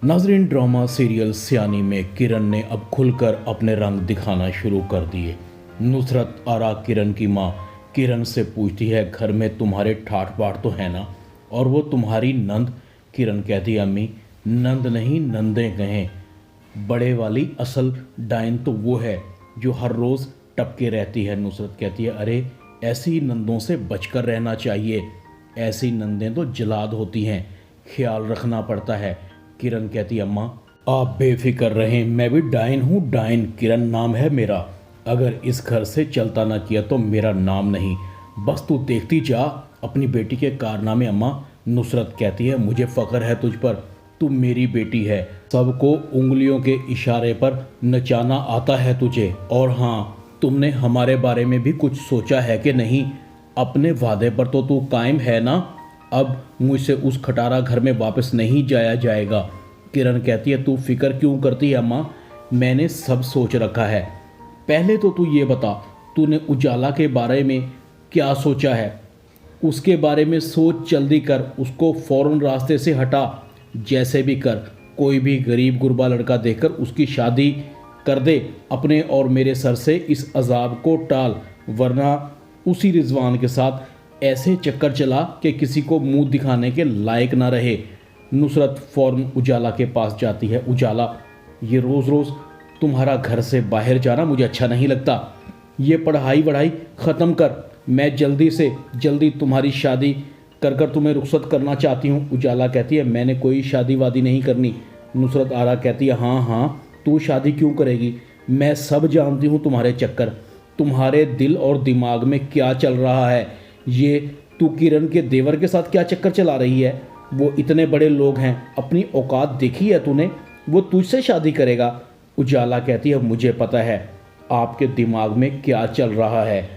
नाजरीन, drama serial सियानी में किरण ने अब खुलकर अपने रंग दिखाना शुरू कर दिए। नुसरत आरा किरण की माँ किरण से पूछती है, घर में तुम्हारे ठाठ बाट तो है ना, और वो तुम्हारी नंद। किरण कहती है, अम्मी नंद नहीं नंदे कहें, बड़े वाली असल डायन तो वो है जो हर रोज़ टपके रहती है। नुसरत कहती है, अरे ऐसी नंदों से बचकर रहना चाहिए, ऐसी नंदें तो जलाद होती हैं, ख्याल रखना पड़ता है। किरण कहती है, अम्मा आप बेफिक्र रहें, मैं भी डायन हूँ, डायन किरण नाम है मेरा। अगर इस घर से चलता ना किया तो मेरा नाम नहीं, बस तू देखती जा अपनी बेटी के कारनामे। अम्मा, नुसरत कहती है, मुझे फ़ख्र है तुझ पर, तू मेरी बेटी है, सबको उंगलियों के इशारे पर नचाना आता है तुझे। और हाँ, तुमने हमारे बारे में भी कुछ सोचा है कि नहीं? अपने वादे पर तो तू कायम है ना? अब मुझसे उस खटारा घर में वापस नहीं जाया जाएगा। किरण कहती है, तू फिक्र क्यों करती है अम्मा, मैंने सब सोच रखा है। पहले तो तू ये बता, तूने उजाला के बारे में क्या सोचा है? उसके बारे में सोच जल्दी कर, उसको फ़ौरन रास्ते से हटा, जैसे भी कर। कोई भी गरीब गुरबा लड़का देखकर उसकी शादी कर दे, अपने और मेरे सर से इस अजाब को टाल, वरना उसी रिजवान के साथ ऐसे चक्कर चला कि किसी को मुंह दिखाने के लायक ना रहे। नुसरत फ़ौरन उजाला के पास जाती है। उजाला, ये रोज़ रोज़ तुम्हारा घर से बाहर जाना मुझे अच्छा नहीं लगता, ये पढ़ाई वढ़ाई ख़त्म कर, मैं जल्दी से जल्दी तुम्हारी शादी कर कर तुम्हें रुखसत करना चाहती हूँ। उजाला कहती है, मैंने कोई शादी वादी नहीं करनी। नुसरत आरा कहती है, हाँ हाँ, तू शादी क्यों करेगी, मैं सब जानती हूँ तुम्हारे चक्कर, तुम्हारे दिल और दिमाग में क्या चल रहा है। ये तू किरण के देवर के साथ क्या चक्कर चला रही है? वो इतने बड़े लोग हैं, अपनी औकात देखी है तूने? वो तुझसे शादी करेगा। उजाला कहती है, मुझे पता है आपके दिमाग में क्या चल रहा है,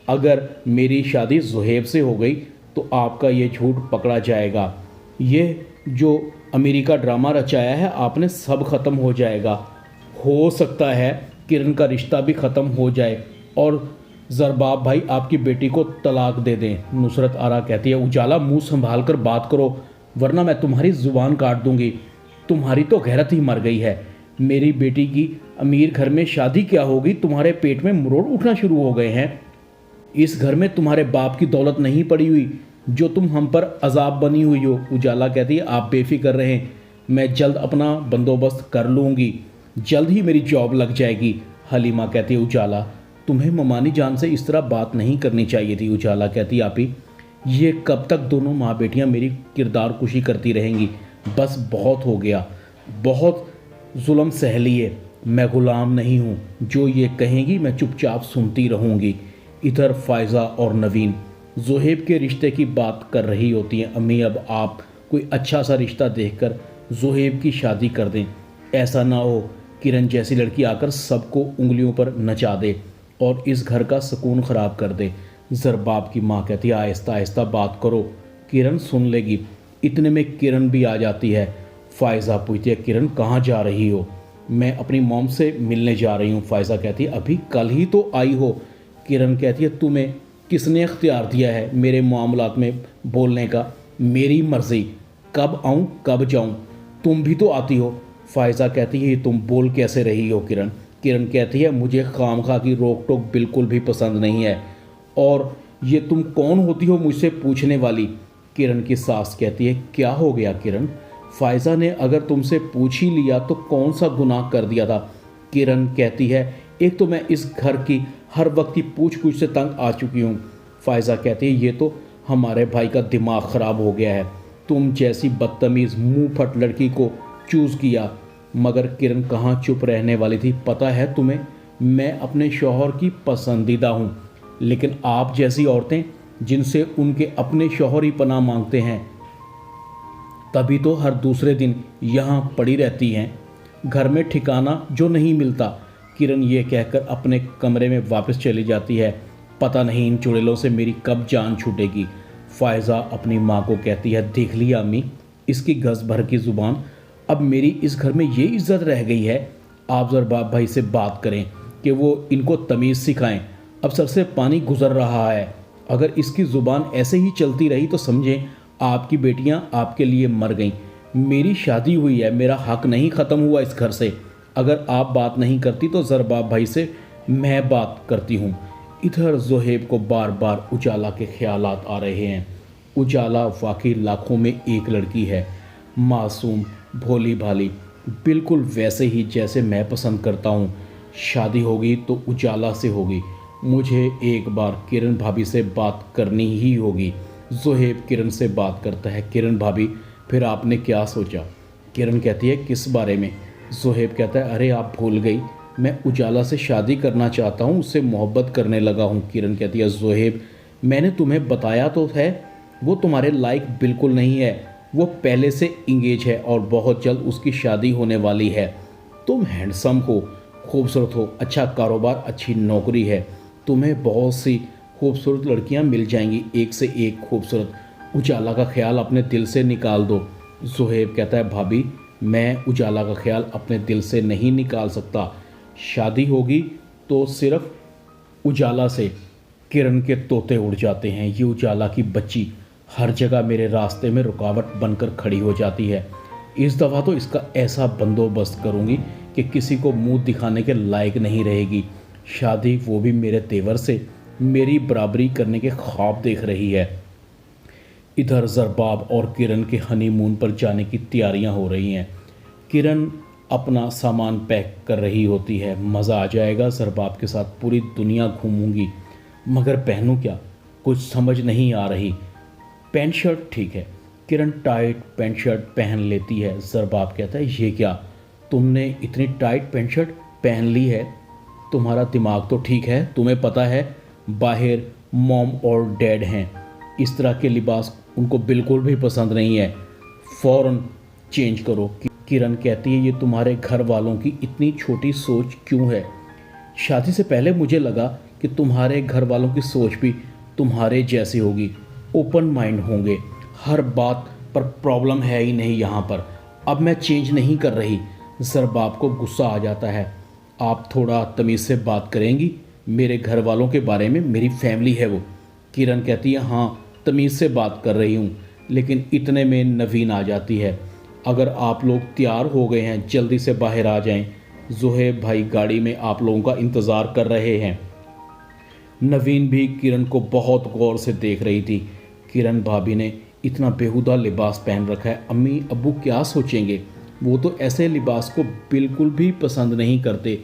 अगर मेरी शादी ज़ुहैब से हो गई तो आपका ये झूठ पकड़ा जाएगा, ये जो अमेरिका ड्रामा रचाया है आपने सब ख़त्म हो जाएगा। हो सकता है किरण का रिश्ता भी ख़त्म हो जाए और ज़रबाब भाई आपकी बेटी को तलाक दे दें। नुसरत आरा कहती है, उजाला मुंह संभाल कर बात करो, वरना मैं तुम्हारी ज़ुबान काट दूंगी। तुम्हारी तो गैरत ही मर गई है। मेरी बेटी की अमीर घर में शादी क्या होगी, तुम्हारे पेट में मरोड़ उठना शुरू हो गए हैं। इस घर में तुम्हारे बाप की दौलत नहीं पड़ी हुई जो तुम हम पर अजाब बनी हुई हो। उजाला कहती है, आप बेफिक्र रहें, मैं जल्द अपना बंदोबस्त कर लूँगी, जल्द ही मेरी जॉब लग जाएगी। हलीमा कहती है, उजाला तुम्हें ममानी जान से इस तरह बात नहीं करनी चाहिए थी। उजाला कहती है, आपी ये कब तक दोनों माँ बेटियाँ मेरी किरदार कुशी करती रहेंगी? बस बहुत हो गया, बहुत जुल्म सह लिए, मैं ग़ुलाम नहीं हूँ, जो ये कहेंगी मैं चुपचाप सुनती रहूँगी। इधर फ़ायज़ा और नवीन ज़ुहैब के रिश्ते की बात कर रही होती हैं। अम्मी, अब आप कोई अच्छा सा रिश्ता देखकर ज़ुहैब की शादी कर दें, ऐसा ना हो किरण जैसी लड़की आकर सबको उंगलियों पर नचा दे और इस घर का सुकून ख़राब कर दे। ज़रबाब की माँ कहती है, आहिस्ता आहिस्ता बात करो, किरण सुन लेगी। इतने में किरण भी आ जाती है। फ़ायज़ा पूछती है, किरण कहाँ जा रही हो? मैं अपनी मॉम से मिलने जा रही हूँ। फ़ायज़ा कहती है, अभी कल ही तो आई हो। किरण कहती है, तुम्हें किसने इख्तियार दिया है मेरे मामलात में बोलने का? मेरी मर्ज़ी, कब आऊँ कब जाऊँ, तुम भी तो आती हो। फ़ायज़ा कहती है, तुम बोल कैसे रही हो किरण? किरण कहती है, मुझे खामखा की रोक टोक बिल्कुल भी पसंद नहीं है, और ये तुम कौन होती हो मुझसे पूछने वाली? किरण की सास कहती है, क्या हो गया किरण? फ़ायज़ा ने अगर तुमसे पूछ ही लिया तो कौन सा गुनाह कर दिया था? किरण कहती है, एक तो मैं इस घर की हर वक्त की पूछ पूछ से तंग आ चुकी हूँ। फ़ायज़ा कहती है, ये तो हमारे भाई का दिमाग ख़राब हो गया है, तुम जैसी बदतमीज़ मुँह फट लड़की को चूज़ किया। मगर किरण कहाँ चुप रहने वाली थी। पता है तुम्हें, मैं अपने शौहर की पसंदीदा हूँ, लेकिन आप जैसी औरतें जिनसे उनके अपने शौहर ही पनाह मांगते हैं, तभी तो हर दूसरे दिन यहाँ पड़ी रहती हैं, घर में ठिकाना जो नहीं मिलता। किरण ये कहकर अपने कमरे में वापस चली जाती है। पता नहीं इन चुड़ैलों से मेरी कब जान छूटेगी। फ़ायज़ा अपनी माँ को कहती है, देख लिया अम्मी, इसकी गज़ भर की ज़ुबान, अब मेरी इस घर में ये इज़्ज़त रह गई है। आप ज़रबाब भाई से बात करें कि वो इनको तमीज़ सिखाएं, अब सर से पानी गुज़र रहा है। अगर इसकी ज़ुबान ऐसे ही चलती रही तो समझें आपकी बेटियां आपके लिए मर गईं। मेरी शादी हुई है, मेरा हक नहीं ख़त्म हुआ इस घर से। अगर आप बात नहीं करती तो ज़रबाब भाई से मैं बात करती हूँ। इधर ज़ोहेब को बार बार उजाला के ख्यालात आ रहे हैं। उजाला वाकई लाखों में एक लड़की है, मासूम, भोली भाली, बिल्कुल वैसे ही जैसे मैं पसंद करता हूँ। शादी होगी तो उजाला से होगी। मुझे एक बार किरण भाभी से बात करनी ही होगी। ज़ोहेब किरण से बात करता है। किरण भाभी, फिर आपने क्या सोचा? किरण कहती है, किस बारे में? ज़ोहेब कहता है, अरे आप भूल गई, मैं उजाला से शादी करना चाहता हूँ, उससे मोहब्बत करने लगा हूँ। किरण कहती है, ज़ोहेब मैंने तुम्हें बताया तो है, वो तुम्हारे लायक बिल्कुल नहीं है। वो पहले से इंगेज है और बहुत जल्द उसकी शादी होने वाली है। तुम हैंडसम हो, खूबसूरत हो, अच्छा कारोबार, अच्छी नौकरी है, तुम्हें बहुत सी खूबसूरत लड़कियां मिल जाएंगी, एक से एक खूबसूरत। उजाला का ख्याल अपने दिल से निकाल दो। ज़ोहेब कहता है, भाभी मैं उजाला का ख्याल अपने दिल से नहीं निकाल सकता। शादी होगी तो सिर्फ उजाला से। किरण के तोते उड़ जाते हैं। ये उजाला की बच्ची हर जगह मेरे रास्ते में रुकावट बनकर खड़ी हो जाती है। इस दफ़ा तो इसका ऐसा बंदोबस्त करूंगी कि किसी को मुंह दिखाने के लायक नहीं रहेगी। शादी वो भी मेरे तेवर से, मेरी बराबरी करने के ख्वाब देख रही है। इधर ज़रबाब और किरण के हनीमून पर जाने की तैयारियां हो रही हैं। किरण अपना सामान पैक कर रही होती है। मज़ा आ जाएगा, ज़रबाब के साथ पूरी दुनिया घूमूंगी, मगर पहनूं क्या, कुछ समझ नहीं आ रही। पैंट शर्ट ठीक है। किरण टाइट पैंट शर्ट पहन लेती है। ज़रबाब कहता है, ये क्या, तुमने इतनी टाइट पैंट शर्ट पहन ली है? तुम्हारा दिमाग तो ठीक है? तुम्हें पता है बाहर मॉम और डैड हैं, इस तरह के लिबास उनको बिल्कुल भी पसंद नहीं है, फ़ौरन चेंज करो। किरण कहती है, ये तुम्हारे घर वालों की इतनी छोटी सोच क्यों है? शादी से पहले मुझे लगा कि तुम्हारे घर वालों की सोच भी तुम्हारे जैसी होगी, ओपन माइंड होंगे, हर बात पर प्रॉब्लम है ही नहीं यहाँ पर। अब मैं चेंज नहीं कर रही। ज़रबाब को गुस्सा आ जाता है। आप थोड़ा तमीज़ से बात करेंगी मेरे घर वालों के बारे में, मेरी फैमिली है वो। किरण कहती है, हाँ तमीज़ से बात कर रही हूँ। लेकिन इतने में नवीन आ जाती है। अगर आप लोग तैयार हो गए हैं जल्दी से बाहर आ जाएं, ज़ोहेब भाई गाड़ी में आप लोगों का इंतज़ार कर रहे हैं। नवीन भी किरण को बहुत गौर से देख रही थी। किरण भाभी ने इतना बेहुदा लिबास पहन रखा है, अम्मी अब्बू क्या सोचेंगे? वो तो ऐसे लिबास को बिल्कुल भी पसंद नहीं करते।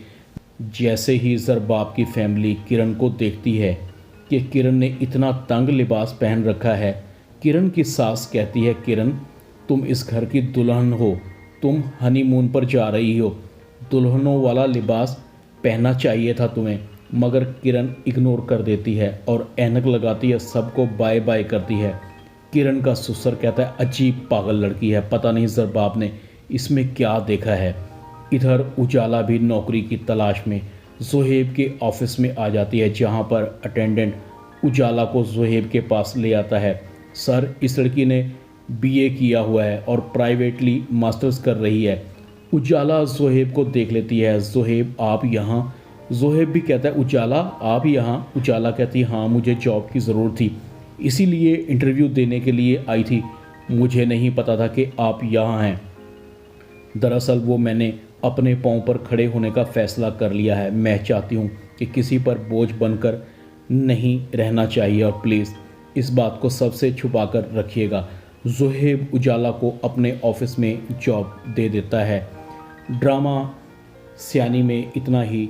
जैसे ही ज़रबाब की फैमिली किरण को देखती है कि किरण ने इतना तंग लिबास पहन रखा है, किरण की सास कहती है, किरण तुम इस घर की दुल्हन हो, तुम हनीमून पर जा रही हो, दुल्हनों वाला लिबास पहनना चाहिए था तुम्हें। मगर किरण इग्नोर कर देती है और ऐनक लगाती है, सबको बाय बाय करती है। किरण का ससुर कहता है, अजीब पागल लड़की है, पता नहीं ज़रबाब ने इसमें क्या देखा है। इधर उजाला भी नौकरी की तलाश में ज़ोहेब के ऑफिस में आ जाती है, जहां पर अटेंडेंट उजाला को ज़ोहेब के पास ले आता है। सर, इस लड़की ने बीए किया हुआ है और प्राइवेटली मास्टर्स कर रही है। उजाला ज़ोहेब को देख लेती है। ज़ोहेब आप यहाँ? ज़ोहेब भी कहता है, उजाला आप यहाँ? उजाला कहती है, हाँ मुझे जॉब की ज़रूरत थी, इसीलिए इंटरव्यू देने के लिए आई थी। मुझे नहीं पता था कि आप यहाँ हैं। दरअसल वो मैंने अपने पाँव पर खड़े होने का फ़ैसला कर लिया है। मैं चाहती हूँ कि किसी पर बोझ बनकर नहीं रहना चाहिए और प्लीज़ इस बात को सबसे छुपा कर रखिएगा। ज़ोहेब उजाला को अपने ऑफिस में जॉब दे देता है। ड्रामा सियानी में इतना ही।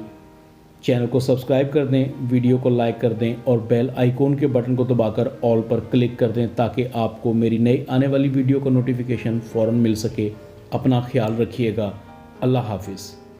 चैनल को सब्सक्राइब कर दें, वीडियो को लाइक कर दें और बेल आइकॉन के बटन को दबाकर ऑल पर क्लिक कर दें ताकि आपको मेरी नई आने वाली वीडियो का नोटिफिकेशन फ़ौरन मिल सके। अपना ख्याल रखिएगा। अल्लाह हाफिज़।